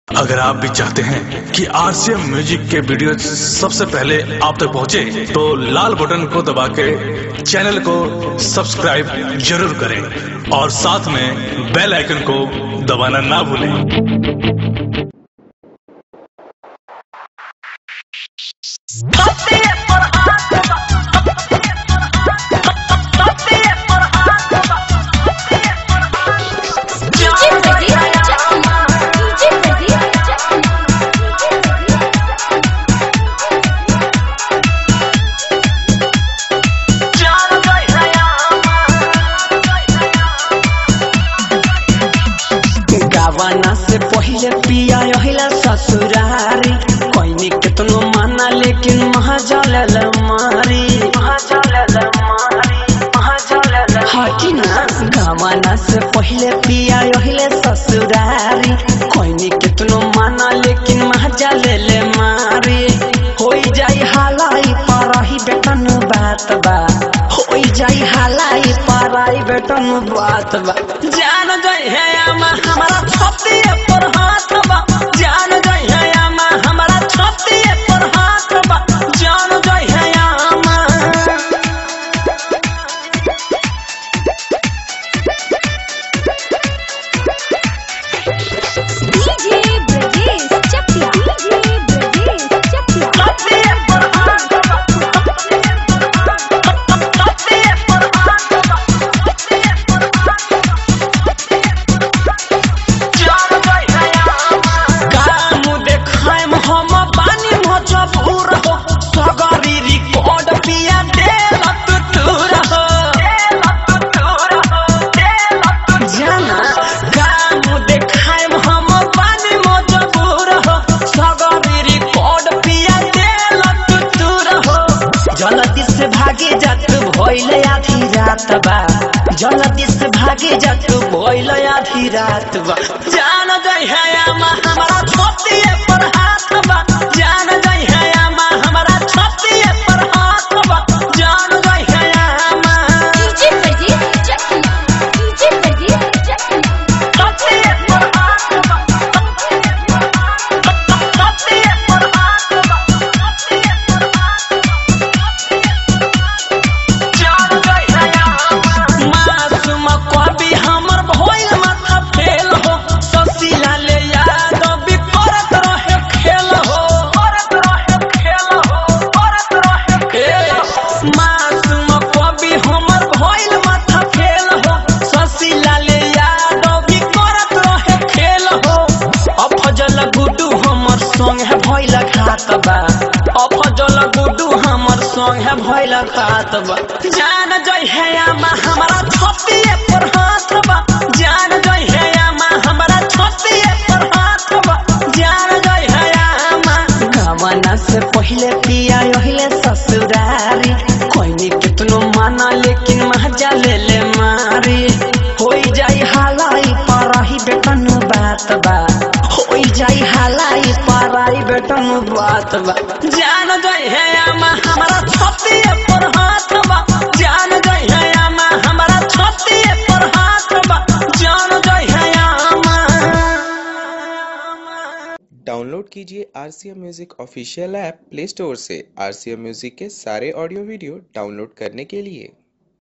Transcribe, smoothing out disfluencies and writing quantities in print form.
अगर आप भी चाहते हैं कि आरसीएम म्यूजिक के वीडियो सबसे पहले आप तक पहुंचे, तो लाल बटन को दबा के चैनल को सब्सक्राइब जरूर करें और साथ में बेल आइकन को दबाना ना भूलें। गावना से पहले पिया यहिला ससुरारी कोई कितनो माना लेकिन महाजल मारी हाकी ना। गावना से पहले पिया यहिले ससुरारी कोई कितनो माना लेकिन महाजल मारी। होई जाई हालाई पारही बेटन बात बा, होई जाई हालाई पाराई बेटन बात बा। जान गई है आमा हमारा छाती पर हाथ बा, जान गई है आमा हमारा छाती पर हाथ बा, जान गई है आमा। डीजे ब्रजेश चकिया, डीजे ब्रजेश चकिया। छाती पर हाथ बा, छाती पर हाथ बा, जान गई है आमा। काम देखाएम हम बानी मजबूर हो, सगरी रिकॉर्ड पिया देलत तूर हो, जाना। काम देखाएम हम बानी मजबूर हो, सगरी रिकॉर्ड पिया देलत तूर हो। जल्दी से भागे जात भइले आधी रात बा, जल्दी से भागे जात भइले आधी रात बा। जान गई है आमा हमारा छाती पर हाथ बा, जान गई है आमा हमारा छाती पर हाथ बा, जान गई है आमा। डीजे ब्रजेश चकिया, डीजे ब्रजेश चकिया। छाती पर हाथ बा, छाती पर हाथ बा, जान गई है आमा। मासूम कवि हमर भइल माथा फेल हो, ससीला ले यादव भी करत रहे खेल हो, करत रहे खेल हो, करत रहे खेल हो। मासूम कवि हमर भइल माथा फेल हो, ससीला ले यादव भी करत रहे खेल हो। अफजल गुड्डू हमर संग है भइल घात बा, अफजल गुड्डू हमर संग है भइल घात बा। जान गई है आमा हमारा छाती पर हाथ बा, जान गई है आमा हमारा छाती पर हाथ बा, जान गई है आमा। गावना से पहले पिया यहिले ससुरारी कोई कितनो माना लेकिन महाजल ले मारी। होई जाई हालाई पारही बेटन बात बा, होई जाई हालाई पाराई बेटन बात बा। जान गई है आमा हमारा छाती पर हाथ बा, जान गई है आमा हमारा छाती पर हाथ बा, जान गई है आमा। डाउनलोड कीजिए RCM music official app play store से। आरसीएम म्यूजिक के सारे ऑडियो वीडियो डाउनलोड करने के लिए